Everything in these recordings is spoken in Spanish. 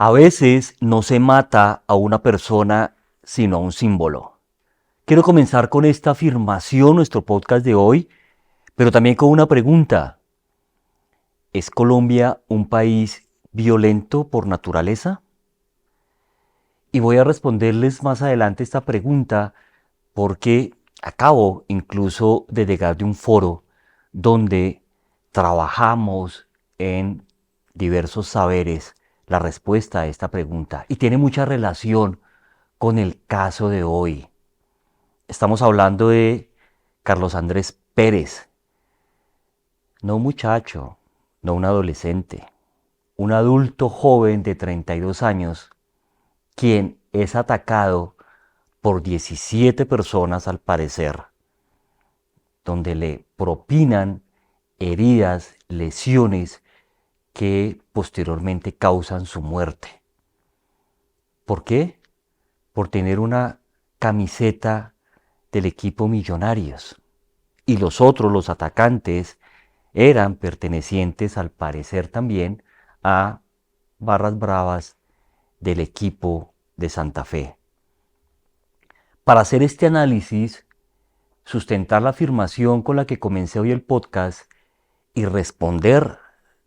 A veces no se mata a una persona, sino a un símbolo. Quiero comenzar con esta afirmación, nuestro podcast de hoy, pero también con una pregunta. ¿Es Colombia un país violento por naturaleza? Y voy a responderles más adelante esta pregunta porque acabo incluso de llegar de un foro donde trabajamos en diversos saberes la respuesta a esta pregunta y tiene mucha relación con el caso de hoy. Estamos hablando de Carlos Andrés Pérez, no un muchacho, no un adolescente, un adulto joven de 32 años, quien es atacado por 17 personas al parecer, donde le propinan heridas, lesiones que posteriormente causan su muerte. ¿Por qué? Por tener una camiseta del equipo Millonarios. Y los otros, los atacantes, eran pertenecientes al parecer también a barras bravas del equipo de Santa Fe. Para hacer este análisis, sustentar la afirmación con la que comencé hoy el podcast y responder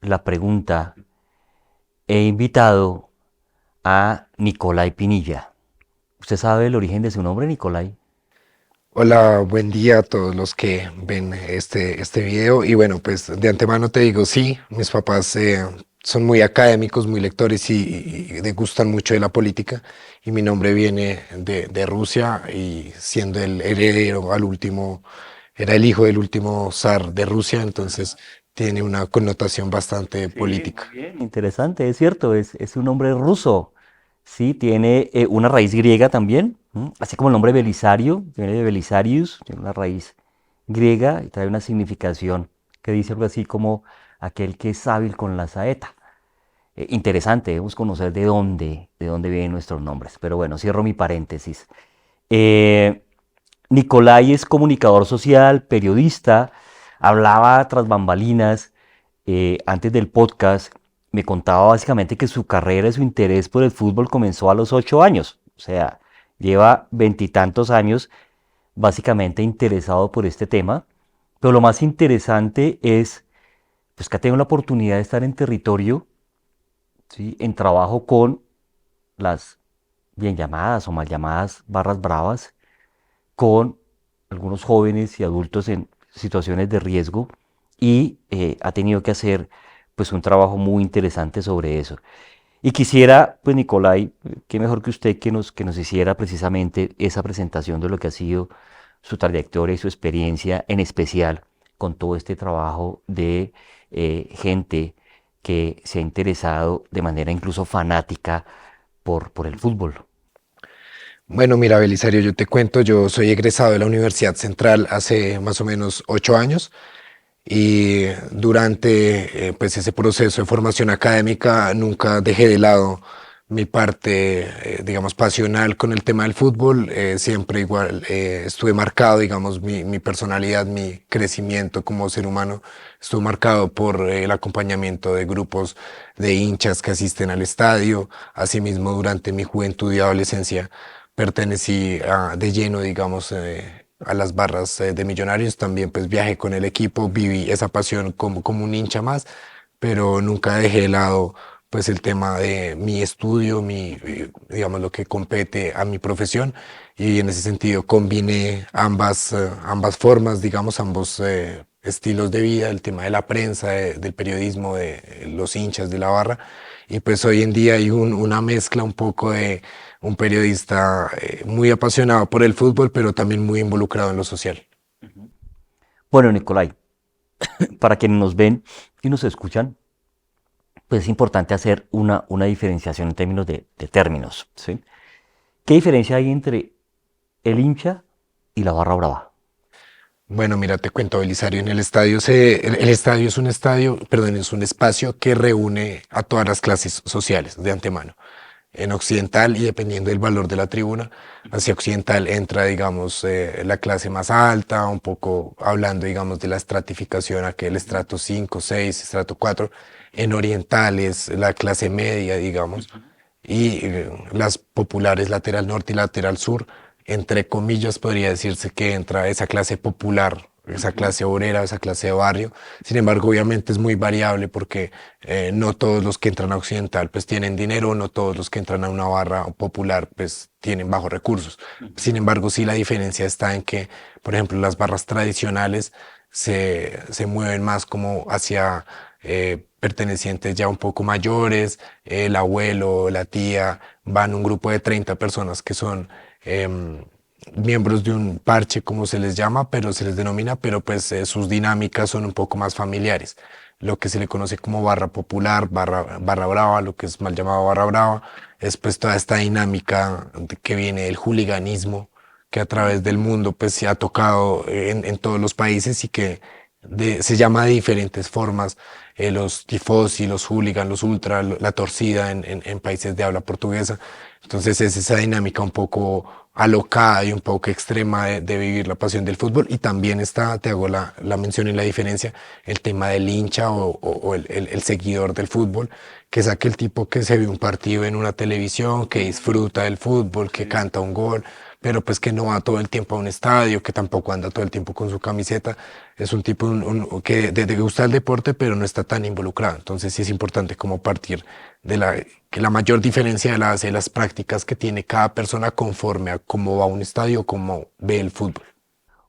la pregunta, he invitado a Nicolai Pinilla. ¿Usted sabe el origen de su nombre, Nicolai? Hola, buen día a todos los que ven este video. Y bueno, pues de antemano te digo, sí, mis papás son muy académicos, muy lectores y les gustan mucho de la política. Y mi nombre viene de Rusia y siendo el heredero al último, era el hijo del último zar de Rusia, entonces tiene una connotación bastante Sí, política. muy bien. Interesante, es cierto, es un nombre ruso. Sí, tiene una raíz griega también, así como el nombre Belisario, viene de Belisarius, tiene una raíz griega y trae una significación que dice algo así como aquel que es hábil con la saeta. Interesante, debemos conocer de dónde vienen nuestros nombres. Pero bueno, cierro mi paréntesis. Eh, Nicolai es comunicador social, periodista, hablaba tras bambalinas antes del podcast, me contaba básicamente que su carrera y su interés por el fútbol comenzó a los 8 años, o sea, lleva veintitantos años básicamente interesado por este tema, pero lo más interesante es pues, que ha tenido la oportunidad de estar en territorio, ¿sí? En trabajo con las bien llamadas o mal llamadas barras bravas, con algunos jóvenes y adultos en situaciones de riesgo y ha tenido que hacer pues un trabajo muy interesante sobre eso. Y quisiera, pues Nicolai, qué mejor que usted que nos hiciera precisamente esa presentación de lo que ha sido su trayectoria y su experiencia, en especial con todo este trabajo de gente que se ha interesado de manera incluso fanática por el fútbol. Bueno, mira, Belisario, yo te cuento, yo soy egresado de la Universidad Central hace más o menos 8 años. Y durante pues ese proceso de formación académica nunca dejé de lado mi parte, digamos, pasional con el tema del fútbol. Siempre igual estuve marcado, digamos, mi personalidad, mi crecimiento como ser humano estuvo marcado por el acompañamiento de grupos de hinchas que asisten al estadio. Asimismo, durante mi juventud y adolescencia pertenecí de lleno, digamos, a las barras de Millonarios. También pues viajé con el equipo, viví esa pasión como un hincha más, pero nunca dejé de lado pues el tema de mi estudio, digamos lo que compete a mi profesión, y en ese sentido combiné ambas formas, digamos, ambos estilos de vida, el tema de la prensa, del periodismo, de los hinchas de la barra. Y pues hoy en día hay una mezcla un poco de un periodista muy apasionado por el fútbol, pero también muy involucrado en lo social. Bueno, Nicolai, para quienes nos ven y nos escuchan, pues es importante hacer una diferenciación en términos de términos, ¿sí? ¿Qué diferencia hay entre el hincha y la barra brava? Bueno, mira, te cuento, Belisario, en el estadio el estadio es un estadio, perdón, es un espacio que reúne a todas las clases sociales de antemano. En occidental, y dependiendo del valor de la tribuna, hacia occidental entra, digamos, la clase más alta, un poco hablando, digamos, de la estratificación, aquel estrato 5, 6, estrato 4. En oriental es la clase media, digamos. y las populares lateral norte y lateral sur, entre comillas podría decirse que entra esa clase popular, esa Ujú. clase obrera, esa clase de barrio. Sin embargo, obviamente es muy variable porque no todos los que entran a Occidental pues tienen dinero, no todos los que entran a una barra popular pues tienen bajos recursos. Sin Ujú. embargo, sí la diferencia está en que, por ejemplo, las barras tradicionales se mueven más como hacia pertenecientes ya un poco mayores, el abuelo, la tía, van un grupo de 30 personas que son miembros de un parche, como se les llama, pero se les denomina, pero pues sus dinámicas son un poco más familiares. Lo que se le conoce como barra popular, barra brava, lo que es mal llamado barra brava, es pues toda esta dinámica que viene del hooliganismo, que a través del mundo pues se ha tocado en todos los países y que se llama de diferentes formas, los tifosi, los hooligans, los ultra, la torcida en países de habla portuguesa. Entonces es esa dinámica un poco alocada y un poco extrema de vivir la pasión del fútbol. Y también está, te hago la mención y la diferencia, el tema del hincha o el seguidor del fútbol, que es aquel tipo que se ve un partido en una televisión, que disfruta del fútbol, que Sí. canta un gol, pero pues que no va todo el tiempo a un estadio, que tampoco anda todo el tiempo con su camiseta. Es un tipo que le gusta el deporte, pero no está tan involucrado. Entonces sí es importante como partir de que la mayor diferencia la hace las prácticas que tiene cada persona conforme a cómo va a un estadio, cómo ve el fútbol.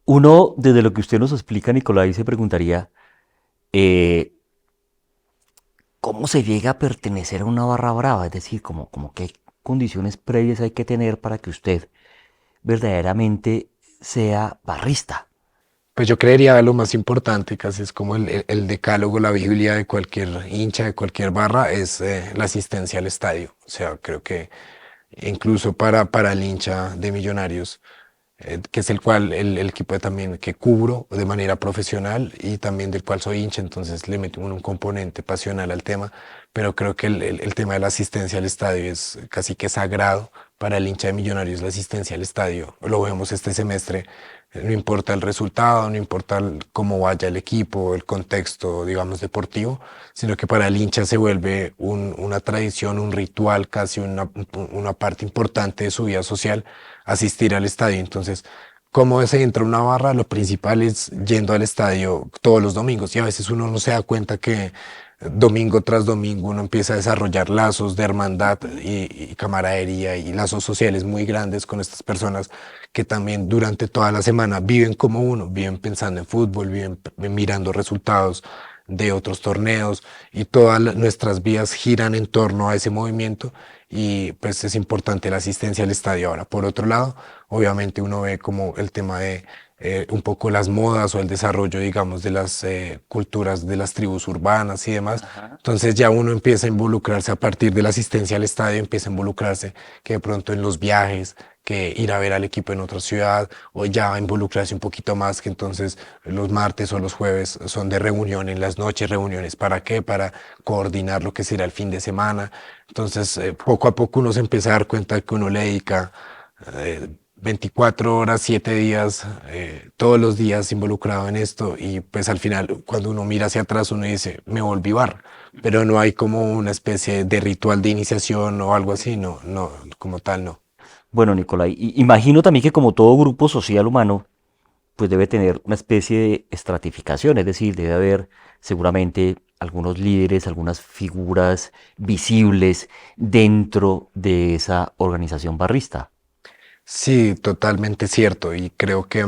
Uno, desde lo que usted nos explica, Nicolai, se preguntaría, eh, ¿cómo se llega a pertenecer a una barra brava? Es decir, como qué condiciones previas hay que tener para que usted verdaderamente sea barrista. Pues yo creería lo más importante, casi es como el decálogo, la Biblia de cualquier hincha, de cualquier barra, es la asistencia al estadio. O sea, creo que incluso para el hincha de Millonarios, que es el equipo también que cubro de manera profesional y también del cual soy hincha, entonces le meto un componente pasional al tema, pero creo que el tema de la asistencia al estadio es casi que sagrado para el hincha de Millonarios, la asistencia al estadio. Lo vemos este semestre, no importa el resultado, no importa cómo vaya el equipo, el contexto, digamos, deportivo, sino que para el hincha se vuelve una tradición, un ritual, casi una parte importante de su vida social asistir al estadio. Entonces, ¿cómo se entra a una barra? Lo principal es yendo al estadio todos los domingos y a veces uno no se da cuenta que domingo tras domingo uno empieza a desarrollar lazos de hermandad y camaradería y lazos sociales muy grandes con estas personas que también durante toda la semana viven como uno, viven pensando en fútbol, viven mirando resultados de otros torneos y todas nuestras vidas giran en torno a ese movimiento y pues es importante la asistencia al estadio. Ahora, por otro lado, obviamente uno ve como el tema de un poco las modas o el desarrollo, digamos, de las culturas de las tribus urbanas y demás. Ajá. Entonces ya uno empieza a involucrarse a partir de la asistencia al estadio, empieza a involucrarse que de pronto en los viajes, que ir a ver al equipo en otra ciudad o ya involucrarse un poquito más, que entonces los martes o los jueves son de reunión en las noches, reuniones ¿para qué? Para coordinar lo que será el fin de semana. Entonces, poco a poco uno se empieza a dar cuenta que uno le dedica 24 horas, 7 días, todos los días involucrado en esto y pues al final cuando uno mira hacia atrás uno dice, me volví bar, pero no hay como una especie de ritual de iniciación o algo así, no, no, como tal, no. Bueno, Nicolai, imagino también que como todo grupo social humano, pues debe tener una especie de estratificación, es decir, debe haber seguramente algunos líderes, algunas figuras visibles dentro de esa organización barrista. Sí, totalmente cierto. Y creo que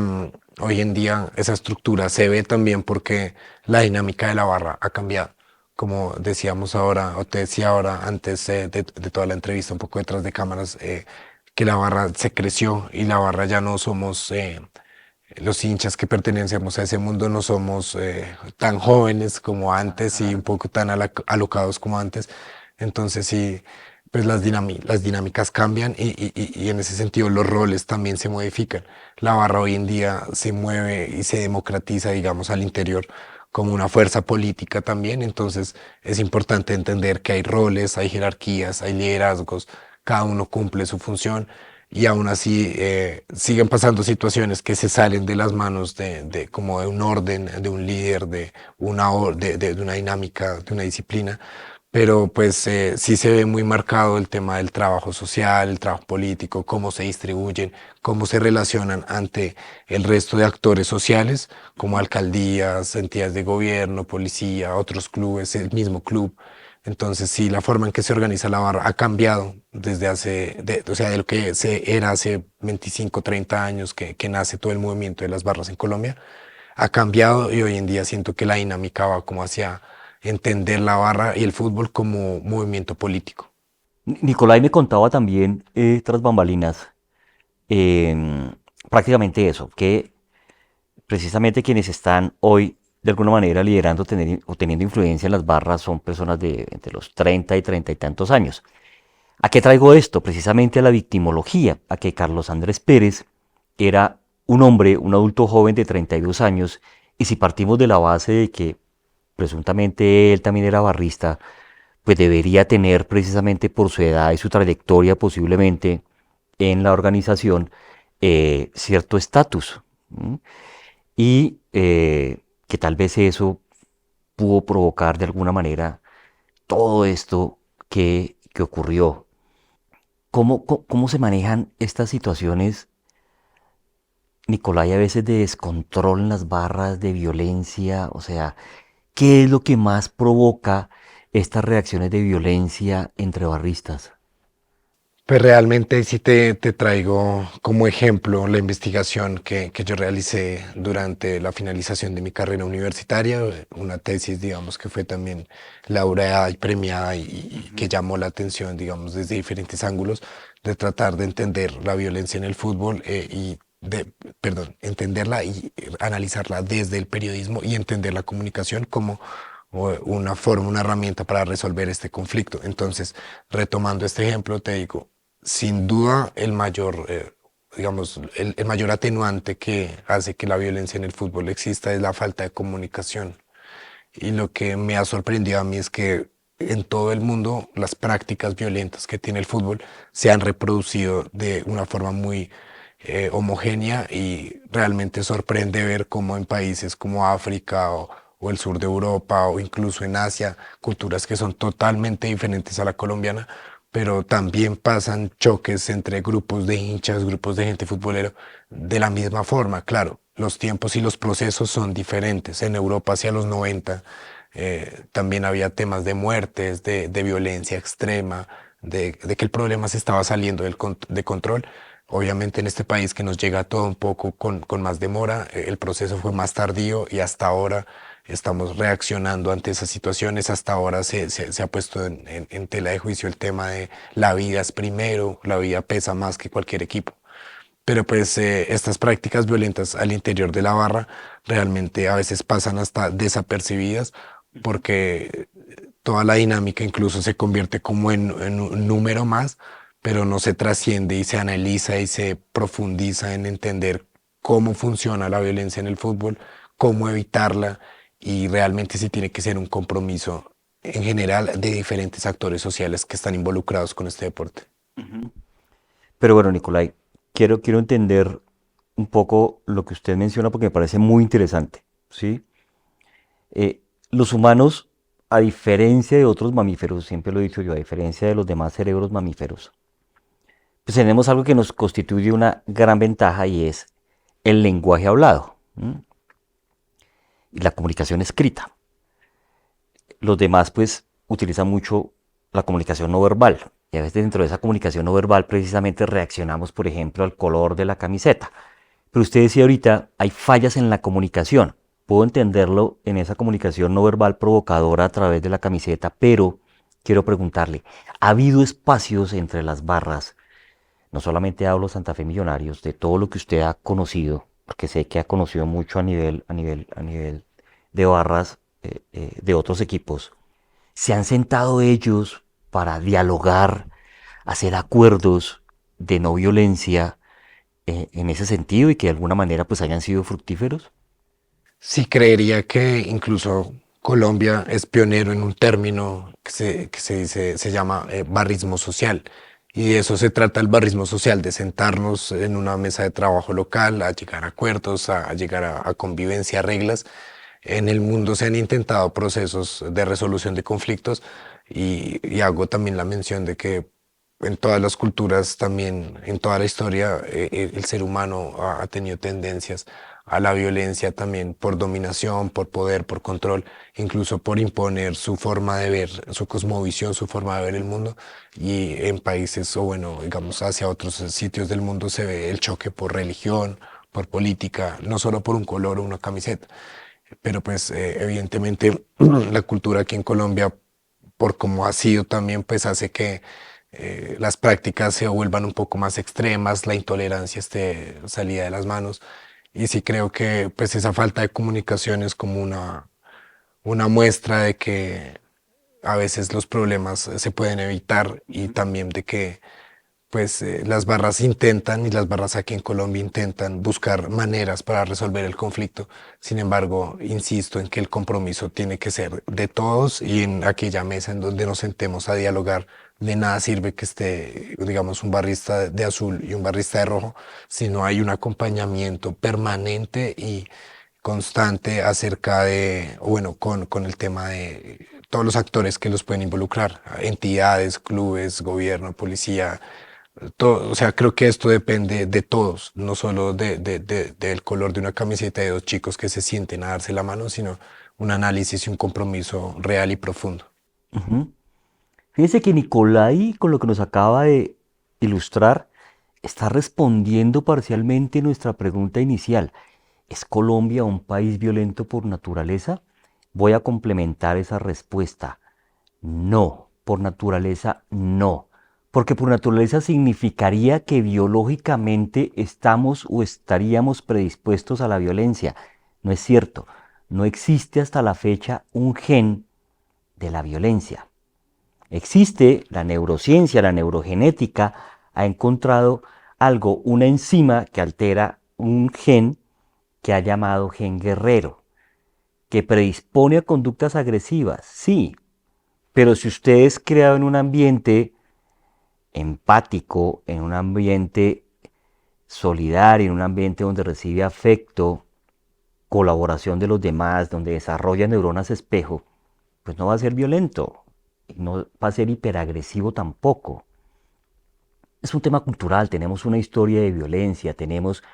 hoy en día esa estructura se ve también porque la dinámica de la barra ha cambiado. Como decíamos ahora, o te decía ahora antes de toda la entrevista, un poco detrás de cámaras, que la barra se creció y la barra ya no somos los hinchas que pertenecemos a ese mundo, no somos tan jóvenes como antes y un Ajá. poco tan alocados como antes. Entonces sí, pues las dinámicas cambian y en ese sentido los roles también se modifican. La barra hoy en día se mueve y se democratiza, digamos, al interior como una fuerza política también. Entonces es importante entender que hay roles, hay jerarquías, hay liderazgos, cada uno cumple su función y aún así siguen pasando situaciones que se salen de las manos como de un orden, de un líder, de una dinámica, de una disciplina, pero pues sí se ve muy marcado el tema del trabajo social, el trabajo político, cómo se distribuyen, cómo se relacionan ante el resto de actores sociales, como alcaldías, entidades de gobierno, policía, otros clubes, el mismo club. Entonces sí, la forma en que se organiza la barra ha cambiado desde o sea, de lo que se era hace 25, 30 años que nace todo el movimiento de las barras en Colombia, ha cambiado y hoy en día siento que la dinámica va como hacia entender la barra y el fútbol como movimiento político. Nicolai me contaba también, tras bambalinas, em, prácticamente eso, que precisamente quienes están hoy de alguna manera liderando o teniendo influencia en las barras son personas de entre los 30 y 30 y tantos años. ¿A qué traigo esto? Precisamente a la victimología, a que Carlos Andrés Pérez era un hombre, un adulto joven de 32 años, y si partimos de la base de que presuntamente él también era barrista, pues debería tener precisamente por su edad y su trayectoria posiblemente en la organización cierto estatus. ¿M? Y que tal vez eso pudo provocar de alguna manera todo esto que ocurrió. ¿Cómo se manejan estas situaciones, Nicolai, a veces de descontrol en las barras, de violencia? O sea, ¿qué es lo que más provoca estas reacciones de violencia entre barristas? Pues realmente sí te traigo como ejemplo la investigación que yo realicé durante la finalización de mi carrera universitaria, una tesis, digamos, que fue también laureada y premiada y que llamó la atención, digamos, desde diferentes ángulos, de tratar de entender la violencia en el fútbol perdón, entenderla y analizarla desde el periodismo y entender la comunicación como una forma, una herramienta para resolver este conflicto. Entonces, retomando este ejemplo, te digo, sin duda el mayor, digamos, el mayor atenuante que hace que la violencia en el fútbol exista es la falta de comunicación. Y lo que me ha sorprendido a mí es que en todo el mundo las prácticas violentas que tiene el fútbol se han reproducido de una forma muy homogénea y realmente sorprende ver cómo en países como África o el sur de Europa o incluso en Asia, culturas que son totalmente diferentes a la colombiana, pero también pasan choques entre grupos de hinchas, grupos de gente futbolera, de la misma forma. Claro, los tiempos y los procesos son diferentes. En Europa hacia los 90 también había temas de muertes, de violencia extrema, de que el problema se estaba saliendo de control. Obviamente en este país que nos llega todo un poco con más demora, el proceso fue más tardío y hasta ahora estamos reaccionando ante esas situaciones. Hasta ahora se ha puesto en tela de juicio el tema de la vida es primero, la vida pesa más que cualquier equipo. Pero pues estas prácticas violentas al interior de la barra realmente a veces pasan hasta desapercibidas porque toda la dinámica incluso se convierte como en un número más, pero no se trasciende y se analiza y se profundiza en entender cómo funciona la violencia en el fútbol, cómo evitarla y realmente sí tiene que ser un compromiso en general de diferentes actores sociales que están involucrados con este deporte. Ujú. Pero bueno, Nicolai, quiero entender un poco lo que usted menciona porque me parece muy interesante, ¿sí? Los humanos, a diferencia de otros mamíferos, siempre lo he dicho yo, a diferencia de los demás cerebros mamíferos, pues tenemos algo que nos constituye una gran ventaja y es el lenguaje hablado, ¿m? Y la comunicación escrita. Los demás pues utilizan mucho la comunicación no verbal. Y a veces dentro de esa comunicación no verbal precisamente reaccionamos, por ejemplo, al color de la camiseta. Pero usted decía ahorita, hay fallas en la comunicación. Puedo entenderlo en esa comunicación no verbal provocadora a través de la camiseta, pero quiero preguntarle, ¿ha habido espacios entre las barras? No solamente hablo Santa Fe Millonarios, de todo lo que usted ha conocido, porque sé que ha conocido mucho a nivel de barras de otros equipos. ¿Se han sentado ellos para dialogar, hacer acuerdos de no violencia en ese sentido y que de alguna manera pues hayan sido fructíferos? Sí, creería que incluso Colombia es pionero en un término que se dice, se llama barrismo social. Y de eso se trata el barrismo social, de sentarnos en una mesa de trabajo local, a llegar a acuerdos, a llegar a convivencia, a reglas. En el mundo se han intentado procesos de resolución de conflictos y hago también la mención de que en todas las culturas, también en toda la historia, el ser humano ha tenido tendencias a la violencia también por dominación, por poder, por control, incluso por imponer su forma de ver, su cosmovisión, su forma de ver el mundo. Y en países, o bueno, digamos, hacia otros sitios del mundo se ve el choque por religión, por política, no solo por un color o una camiseta. Pero pues evidentemente la cultura aquí en Colombia, por cómo ha sido también, pues hace que las prácticas se vuelvan un poco más extremas, la intolerancia esté salida de las manos. Y sí creo que pues esa falta de comunicación es como una muestra de que a veces los problemas se pueden evitar y también de que pues las barras intentan y las barras aquí en Colombia intentan buscar maneras para resolver el conflicto. Sin embargo, insisto en que el compromiso tiene que ser de todos y en aquella mesa en donde nos sentemos a dialogar, de nada sirve que esté, digamos, un barrista de azul y un barrista de rojo, si no hay un acompañamiento permanente y constante acerca de, o bueno, con el tema de todos los actores que los pueden involucrar, entidades, clubes, gobierno, policía, todo. O sea, creo que esto depende de todos, no solo del color de una camiseta de dos chicos que se sienten a darse la mano, sino un análisis y un compromiso real y profundo. Ujú. Fíjese que Nicolai, con lo que nos acaba de ilustrar, está respondiendo parcialmente nuestra pregunta inicial. ¿Es Colombia un país violento por naturaleza? Voy a complementar esa respuesta. No, por naturaleza no. Porque por naturaleza significaría que biológicamente estamos o estaríamos predispuestos a la violencia. No es cierto. No existe hasta la fecha un gen de la violencia. Existe la neurociencia, la neurogenética, ha encontrado algo, una enzima que altera un gen que ha llamado gen guerrero, que predispone a conductas agresivas, sí, pero si usted es creado en un ambiente empático, en un ambiente solidario, en un ambiente donde recibe afecto, colaboración de los demás, donde desarrolla neuronas espejo, pues no va a ser violento, no va a ser hiperagresivo tampoco. Es un tema cultural, tenemos una historia de violencia, tenemos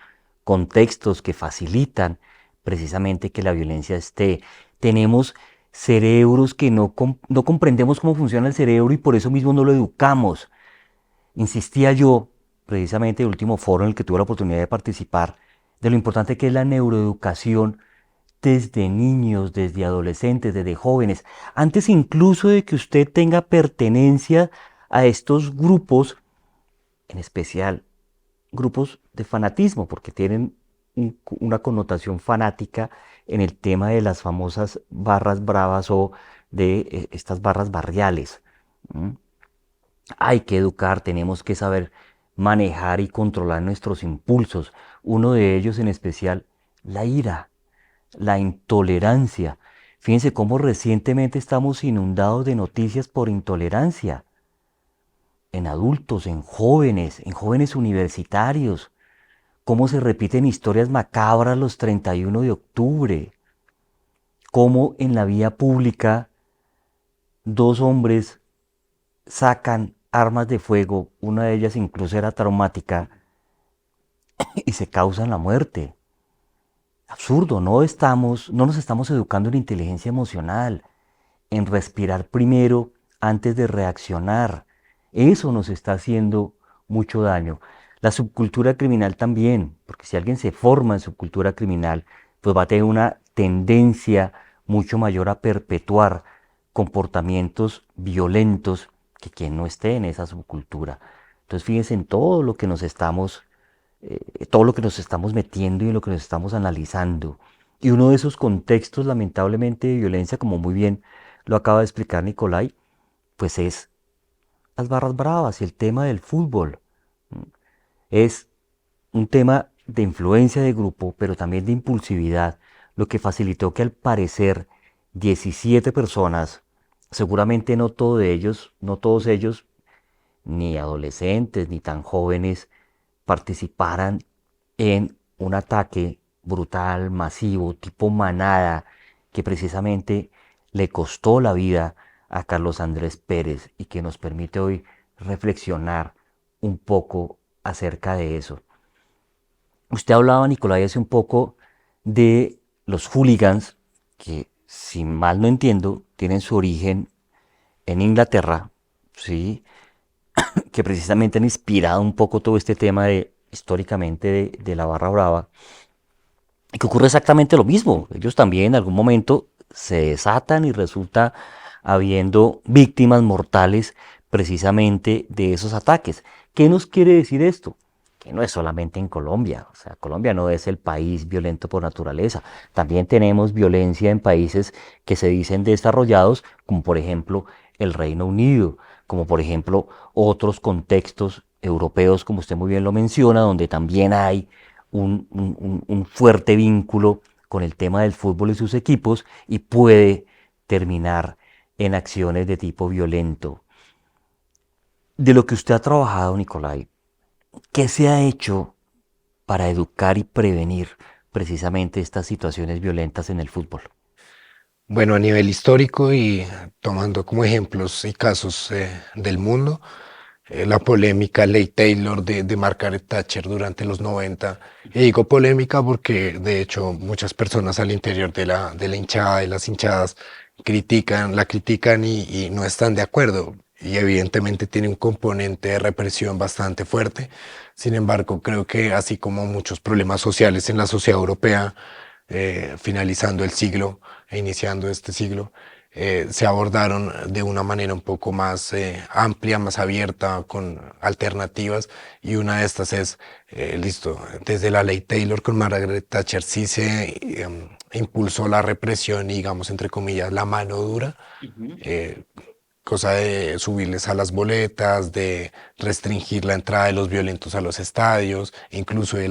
contextos que facilitan precisamente que la violencia esté. Tenemos cerebros que no comprendemos cómo funciona el cerebro y por eso mismo no lo educamos. Insistía yo, precisamente en el último foro en el que tuve la oportunidad de participar, de lo importante que es la neuroeducación desde niños, desde adolescentes, desde jóvenes, antes incluso de que usted tenga pertenencia a estos grupos, en especial grupos de fanatismo, porque tienen una connotación fanática en el tema de las famosas barras bravas o de estas barras barriales. ¿Mm? Hay que educar, tenemos que saber manejar y controlar nuestros impulsos. Uno de ellos en especial, la ira, la intolerancia. Fíjense cómo recientemente estamos inundados de noticias por intolerancia en adultos, en jóvenes universitarios, cómo se repiten historias macabras los 31 de octubre, cómo en la vía pública dos hombres sacan armas de fuego, una de ellas incluso era traumática, y se causan la muerte. Absurdo, no nos estamos educando en inteligencia emocional, en respirar primero antes de reaccionar. Eso nos está haciendo mucho daño. La subcultura criminal también, porque si alguien se forma en subcultura criminal, pues va a tener una tendencia mucho mayor a perpetuar comportamientos violentos que quien no esté en esa subcultura. Entonces fíjense en todo lo que nos estamos metiendo y en lo que nos estamos analizando. Y uno de esos contextos, lamentablemente, de violencia, como muy bien lo acaba de explicar Nicolai, pues es las barras bravas y el tema del fútbol. Es un tema de influencia de grupo, pero también de impulsividad, lo que facilitó que al parecer 17 personas, seguramente no todos ellos, ni adolescentes, ni tan jóvenes, participaran en un ataque brutal, masivo, tipo manada, que precisamente le costó la vida a Carlos Andrés Pérez y que nos permite hoy reflexionar un poco acerca de eso. Usted hablaba, Nicolai, hace un poco de los hooligans que, si mal no entiendo, tienen su origen en Inglaterra, ¿sí? Que precisamente han inspirado un poco todo este tema de, históricamente de la barra brava, y que ocurre exactamente lo mismo. Ellos también en algún momento se desatan y resulta habiendo víctimas mortales precisamente de esos ataques. ¿Qué nos quiere decir esto? Que no es solamente en Colombia, o sea, Colombia no es el país violento por naturaleza. También tenemos violencia en países que se dicen desarrollados, como por ejemplo el Reino Unido, como por ejemplo otros contextos europeos, como usted muy bien lo menciona, donde también hay un fuerte vínculo con el tema del fútbol y sus equipos y puede terminar en acciones de tipo violento. De lo que usted ha trabajado, Nicolai, ¿qué se ha hecho para educar y prevenir precisamente estas situaciones violentas en el fútbol? Bueno, a nivel histórico y tomando como ejemplos y casos del mundo, la polémica ley Taylor de Margaret Thatcher durante los 90. Y digo polémica porque de hecho muchas personas al interior de la hinchada, de las hinchadas, la critican y no están de acuerdo. Y evidentemente tiene un componente de represión bastante fuerte. Sin embargo, creo que así como muchos problemas sociales en la sociedad europea, finalizando el siglo e iniciando este siglo, se abordaron de una manera un poco más amplia, más abierta, con alternativas, y una de estas es, listo, desde la ley Taylor con Margaret Thatcher sí se impulsó la represión y, digamos, entre comillas, la mano dura, eh, cosa de subirles a las boletas, de restringir la entrada de los violentos a los estadios, incluso de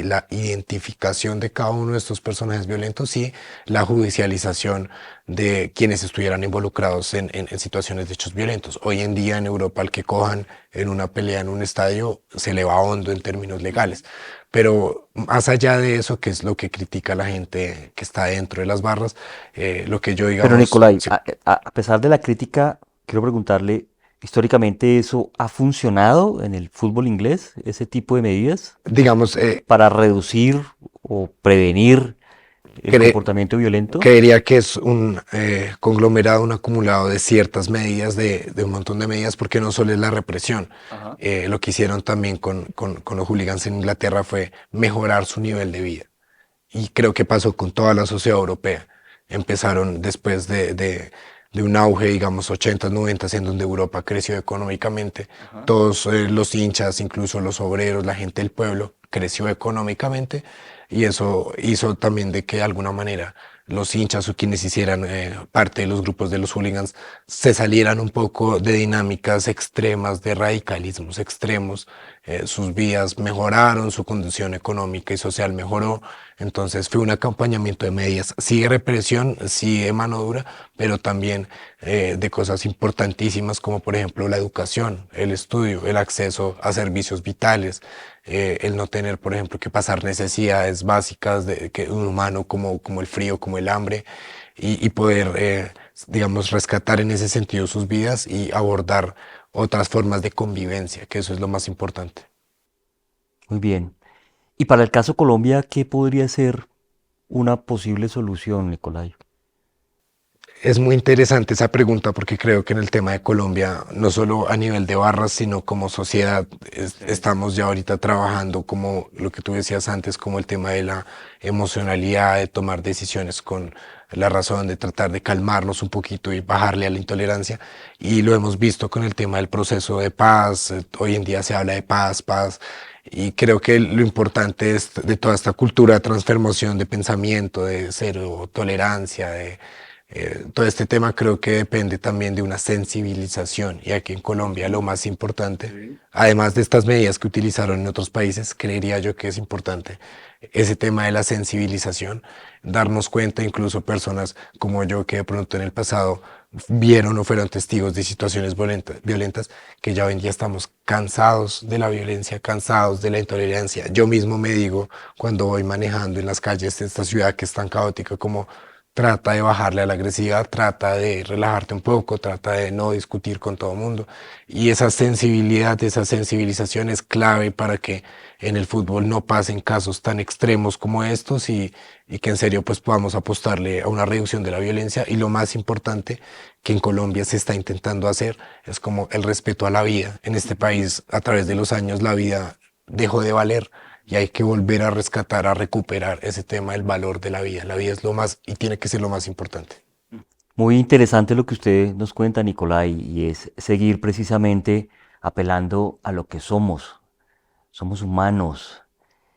la identificación de cada uno de estos personajes violentos y la judicialización de quienes estuvieran involucrados en situaciones de hechos violentos. Hoy en día en Europa, al que cojan en una pelea en un estadio se le va hondo en términos legales. Pero más allá de eso, que es lo que critica la gente que está dentro de las barras, lo que yo, Pero digamos, Nicolai, a pesar de la crítica, quiero preguntarle, ¿históricamente eso ha funcionado en el fútbol inglés, ese tipo de medidas, digamos, para reducir o prevenir el cre- comportamiento violento? creería que es un conglomerado, un acumulado de ciertas medidas, de un montón de medidas, porque no solo es la represión. Ajá. Lo que hicieron también con los hooligans en Inglaterra fue mejorar su nivel de vida. Y creo que pasó con toda la sociedad europea. Empezaron después de un auge, digamos, 80, 90, en donde Europa creció económicamente. Ajá. Todos los hinchas, incluso los obreros, la gente del pueblo, creció económicamente y eso hizo también de que de alguna manera los hinchas o quienes hicieran parte de los grupos de los hooligans se salieran un poco de dinámicas extremas, de radicalismos extremos. Sus vidas mejoraron, su condición económica y social mejoró. Entonces fue un acompañamiento de medidas, sí de represión, sí de mano dura, pero también de cosas importantísimas como por ejemplo la educación, el estudio, el acceso a servicios vitales, el no tener, por ejemplo, que pasar necesidades básicas de que un humano como el frío, como el hambre, y poder, digamos, rescatar en ese sentido sus vidas y abordar otras formas de convivencia, que eso es lo más importante. Muy bien. Y para el caso Colombia, ¿qué podría ser una posible solución, Nicolai? Es muy interesante esa pregunta porque creo que en el tema de Colombia, no solo a nivel de barras, sino como sociedad, Sí. estamos ya ahorita trabajando como lo que tú decías antes, como el tema de la emocionalidad, de tomar decisiones con la razón, de tratar de calmarnos un poquito y bajarle a la intolerancia. Y lo hemos visto con el tema del proceso de paz. Hoy en día se habla de paz, paz. Y creo que lo importante es de toda esta cultura de transformación de pensamiento, de cero tolerancia, de todo este tema creo que depende también de una sensibilización y aquí en Colombia lo más importante, Sí. además de estas medidas que utilizaron en otros países, creería yo que es importante ese tema de la sensibilización, darnos cuenta incluso personas como yo que de pronto en el pasado vieron o fueron testigos de situaciones violentas, que ya hoy en día estamos cansados de la violencia, cansados de la intolerancia. Yo mismo me digo cuando voy manejando en las calles de esta ciudad que es tan caótica como trata de bajarle a la agresividad, trata de relajarte un poco, trata de no discutir con todo el mundo. Y esa sensibilidad, esa sensibilización es clave para que en el fútbol no pasen casos tan extremos como estos y que en serio pues podamos apostarle a una reducción de la violencia. Y lo más importante que en Colombia se está intentando hacer es como el respeto a la vida. En este país, a través de los años, la vida dejó de valer y hay que volver a rescatar, a recuperar ese tema del valor de la vida. La vida es lo más y tiene que ser lo más importante. Muy interesante lo que usted nos cuenta, Nicolai, y es seguir precisamente apelando a lo que somos. Somos humanos.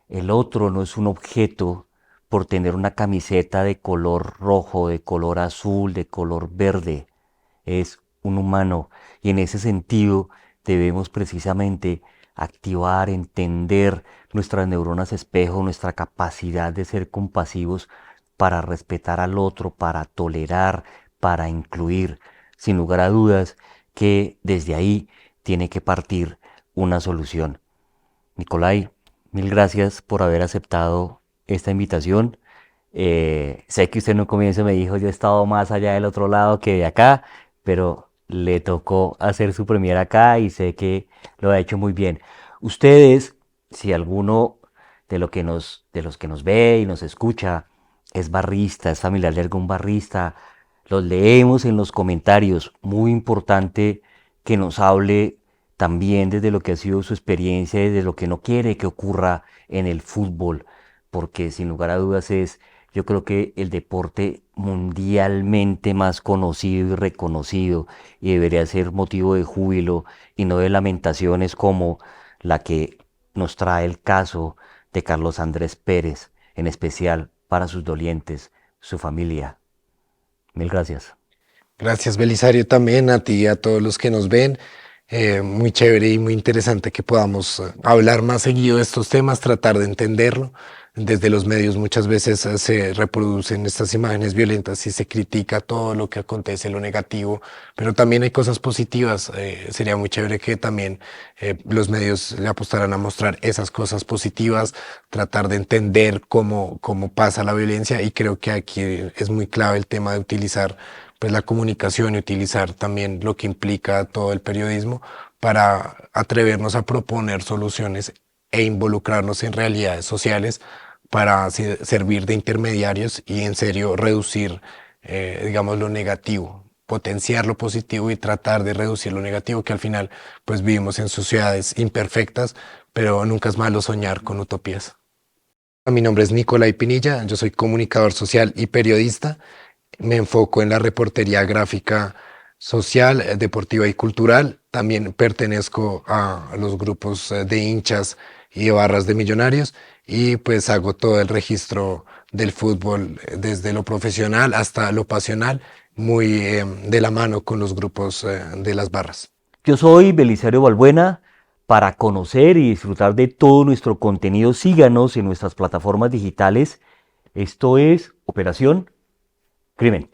El otro no es un objeto por tener una camiseta de color rojo, de color azul, de color verde. Es un humano y en ese sentido debemos precisamente activar, entender nuestras neuronas espejo, nuestra capacidad de ser compasivos para respetar al otro, para tolerar, para incluir. Sin lugar a dudas que desde ahí tiene que partir una solución. Nicolai, mil gracias por haber aceptado esta invitación. Sé que usted en un comienzo me dijo, yo he estado más allá del otro lado que de acá, pero le tocó hacer su premier acá y sé que lo ha hecho muy bien. Ustedes, si alguno de los que nos ve y nos escucha es barrista, es familiar de algún barrista, los leemos en los comentarios. Muy importante que nos hable también desde lo que ha sido su experiencia, desde lo que no quiere que ocurra en el fútbol, porque sin lugar a dudas es, yo creo que el deporte mundialmente más conocido y reconocido y debería ser motivo de júbilo y no de lamentaciones como la que nos trae el caso de Carlos Andrés Pérez, en especial para sus dolientes, su familia. Mil gracias. Gracias, Belisario, también a ti y a todos los que nos ven. Muy chévere y muy interesante que podamos hablar más seguido de estos temas, tratar de entenderlo. Desde los medios muchas veces se reproducen estas imágenes violentas y se critica todo lo que acontece, lo negativo, pero también hay cosas positivas. Sería muy chévere que también los medios le apostaran a mostrar esas cosas positivas, tratar de entender cómo pasa la violencia y creo que aquí es muy clave el tema de utilizar pues la comunicación y utilizar también lo que implica todo el periodismo para atrevernos a proponer soluciones e involucrarnos en realidades sociales para servir de intermediarios y en serio reducir, digamos, lo negativo, potenciar lo positivo y tratar de reducir lo negativo, que al final pues vivimos en sociedades imperfectas, pero nunca es malo soñar con utopías. Mi nombre es Nicolai Pinilla, yo soy comunicador social y periodista. Me enfoco en la reportería gráfica social, deportiva y cultural. También pertenezco a los grupos de hinchas y de barras de millonarios y pues hago todo el registro del fútbol desde lo profesional hasta lo pasional, muy de la mano con los grupos de las barras. Yo soy Belisario Balbuena. Para conocer y disfrutar de todo nuestro contenido, síganos en nuestras plataformas digitales. Esto es Operación Crimen.